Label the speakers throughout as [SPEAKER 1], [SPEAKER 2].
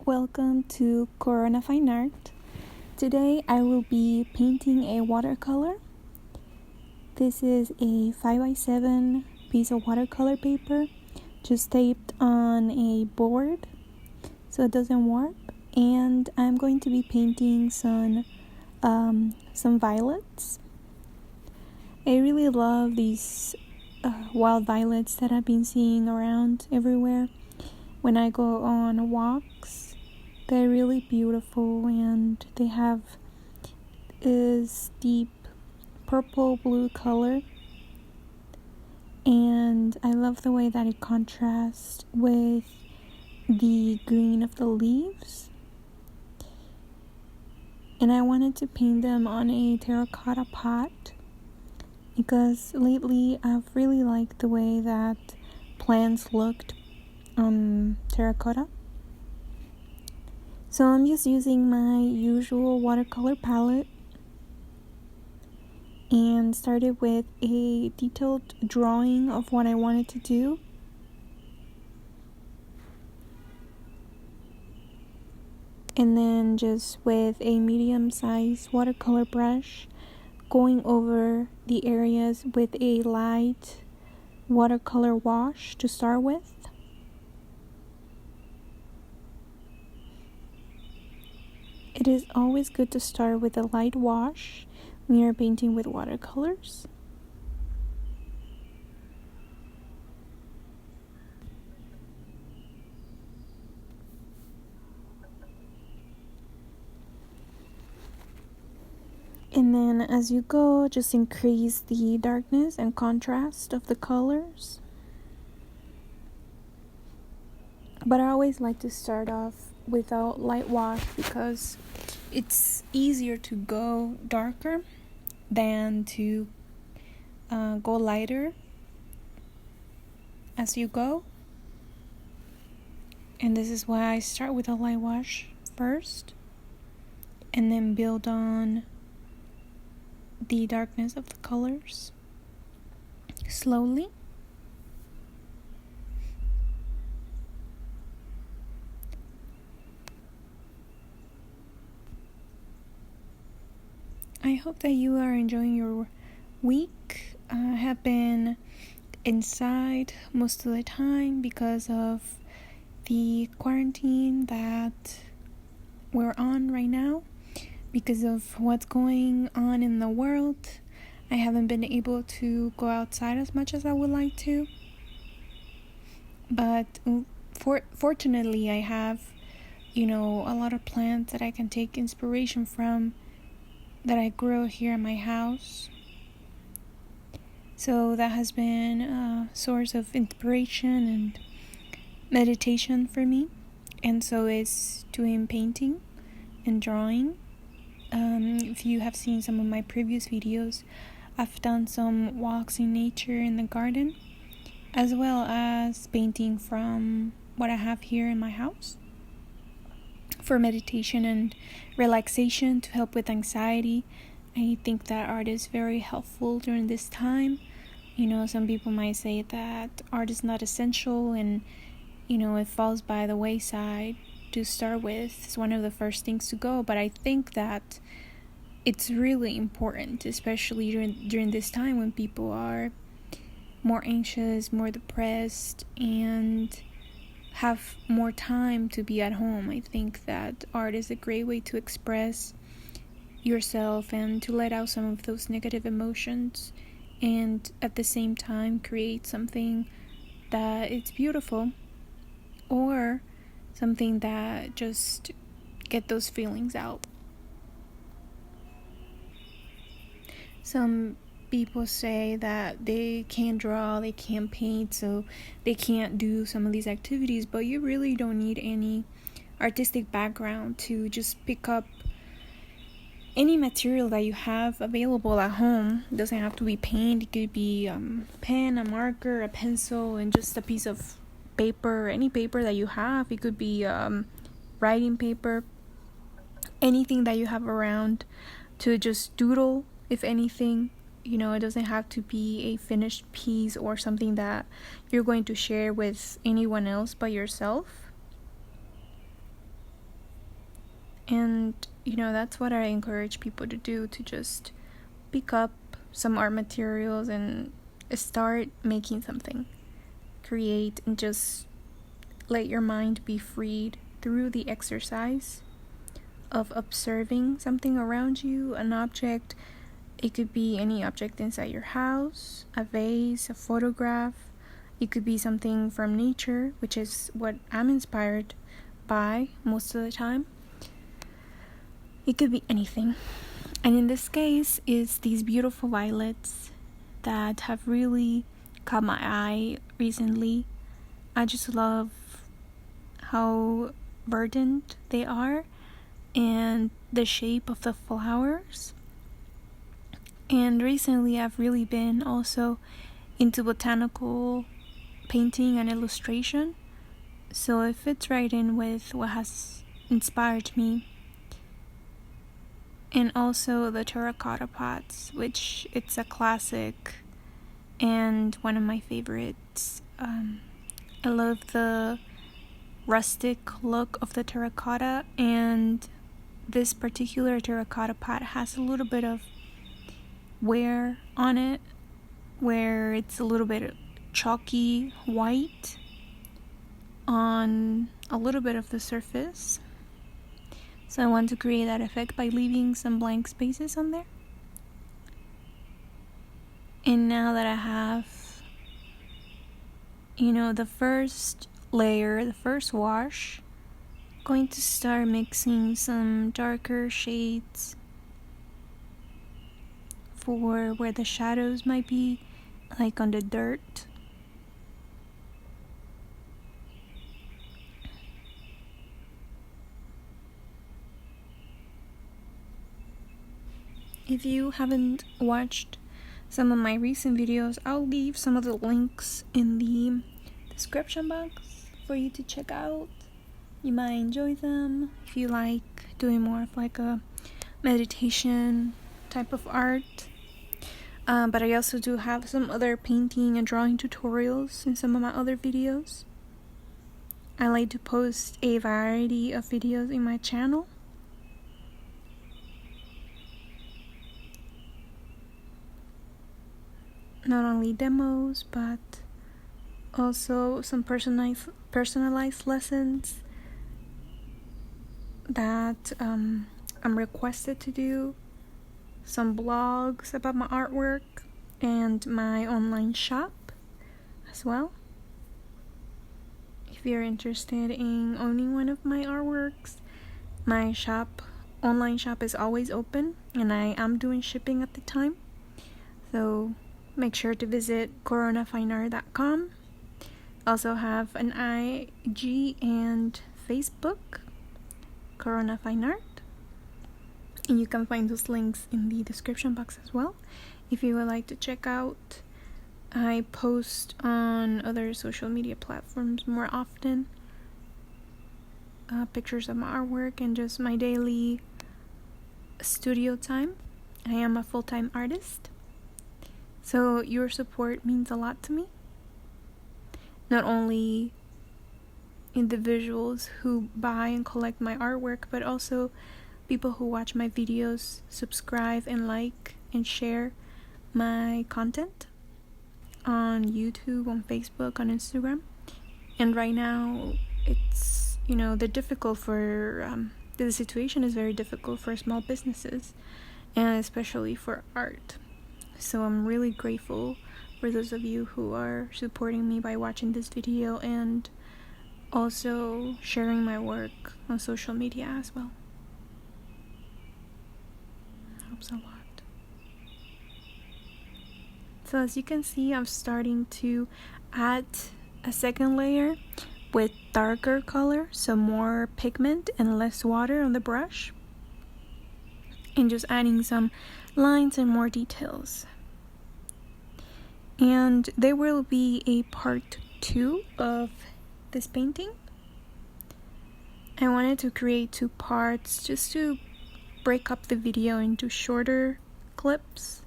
[SPEAKER 1] Welcome to Corona Fine Art. Today I will be painting a watercolor. This is a 5x7 piece of watercolor paper just taped on a board so it doesn't warp, and I'm going to be painting some violets. I really love these wild violets that I've been seeing around everywhere when I go on walks. They're really beautiful, and they have this deep purple blue color, and I love the way that it contrasts with the green of the leaves. And I wanted to paint them on a terracotta pot because lately I've really liked the way that plants looked on terracotta. So I'm just using my usual watercolor palette and started with a detailed drawing of what I wanted to do. And then just with a medium-sized watercolor brush, going over the areas with a light watercolor wash to start with. It is always good to start with a light wash when you're painting with watercolors. And then as you go, just increase the darkness and contrast of the colors. But I always like to start off without light wash because it's easier to go darker than to go lighter as you go. And this is why I start with a light wash first and then build on the darkness of the colors slowly. I hope that you are enjoying your week. I have been inside most of the time because of the quarantine that we're on right now. Because of what's going on in the world, I haven't been able to go outside as much as I would like to. But fortunately, I have, a lot of plants that I can take inspiration from that I grow here in my house. So that has been a source of inspiration and meditation for me. And so is doing painting and drawing. If you have seen some of my previous videos, I've done some walks in nature in the garden, as well as painting from what I have here in my house for meditation and relaxation to help with anxiety. I think that art is very helpful during this time. Some people might say that art is not essential and, it falls by the wayside to start with. It's one of the first things to go, but I think that it's really important, especially during this time when people are more anxious, more depressed, and have more time to be at home. I think that art is a great way to express yourself and to let out some of those negative emotions, and at the same time create something that is beautiful or something that just get those feelings out. Some people say that they can't draw, they can't paint, so they can't do some of these activities, but you really don't need any artistic background to just pick up any material that you have available at home. It doesn't have to be paint. It could be pen, a marker, a pencil, and just a piece of paper, any paper that you have. It could be writing paper, anything that you have around to just doodle, if anything. It doesn't have to be a finished piece or something that you're going to share with anyone else but yourself. And that's what I encourage people to do, to just pick up some art materials and start making something, create, and just let your mind be freed through the exercise of observing something around you, an object. It could be any object inside your house, a vase, a photograph. It could be something from nature, which is what I'm inspired by most of the time. It could be anything. And in this case, is these beautiful violets that have really caught my eye recently. I just love how verdant they are and the shape of the flowers. And recently I've really been also into botanical painting and illustration, so it fits right in with what has inspired me. And also the terracotta pots, which it's a classic and one of my favorites. I love the rustic look of the terracotta, and this particular terracotta pot has a little bit of wear on it, where it's a little bit chalky white on a little bit of the surface. So I want to create that effect by leaving some blank spaces on there. And now that I have the first layer, the first wash, I'm going to start mixing some darker shades for where the shadows might be, like on the dirt. If you haven't watched some of my recent videos, I'll leave some of the links in the description box for you to check out. You might enjoy them if you like doing more of like a meditation type of art. But I also do have some other painting and drawing tutorials in some of my other videos. I like to post a variety of videos in my channel. Not only demos, but also some personalized lessons that I'm requested to do, some blogs about my artwork, and my online shop as well. If you're interested in owning one of my artworks, my online shop is always open, and I am doing shipping at the time. So make sure to visit coronafineart.com. Also have an IG and Facebook, Corona Fine Art. And you can find those links in the description box as well if you would like to check out. I post on other social media platforms more often, pictures of my artwork and just my daily studio time. I am a full-time artist, so your support means a lot to me. Not only individuals who buy and collect my artwork, but also people who watch my videos, subscribe and like and share my content on YouTube, on Facebook, on Instagram. And right now it's the situation is very difficult for small businesses, and especially for art. So I'm really grateful for those of you who are supporting me by watching this video and also sharing my work on social media as well. Helps a lot. So as you can see, I'm starting to add a second layer with darker color, so more pigment and less water on the brush, and just adding some lines and more details. And there will be a part 2 of this painting. I wanted to create 2 parts just to break up the video into shorter clips.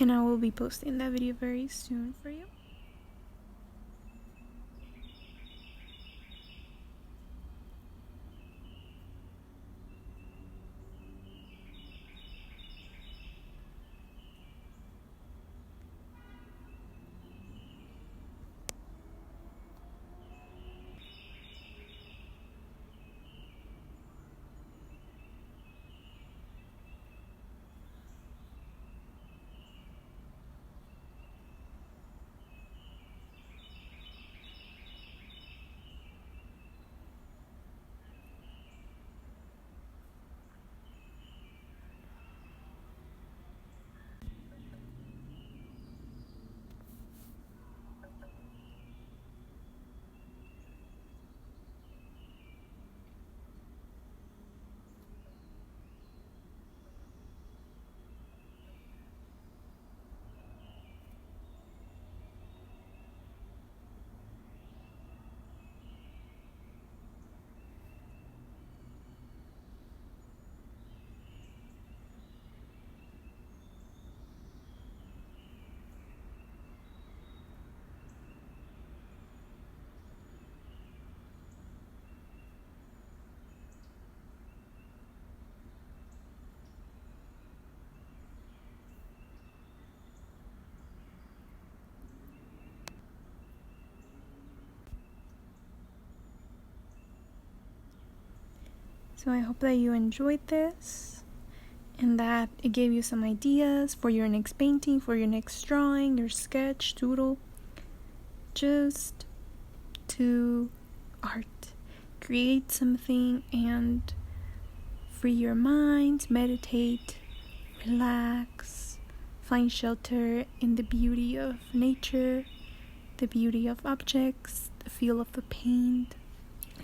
[SPEAKER 1] and I will be posting that video very soon for you. So I hope that you enjoyed this and that it gave you some ideas for your next painting, for your next drawing, your sketch, doodle. Just do art. Create something and free your mind, meditate, relax, find shelter in the beauty of nature, the beauty of objects, the feel of the paint.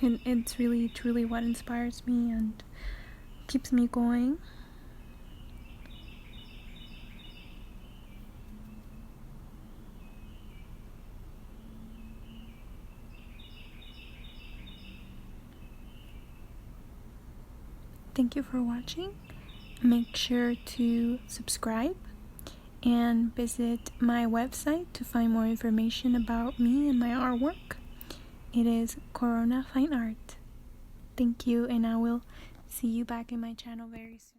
[SPEAKER 1] And it's really, truly what inspires me and keeps me going. Thank you for watching. Make sure to subscribe and visit my website to find more information about me and my artwork. It is Corona Fine Art. Thank you, and I will see you back in my channel very soon.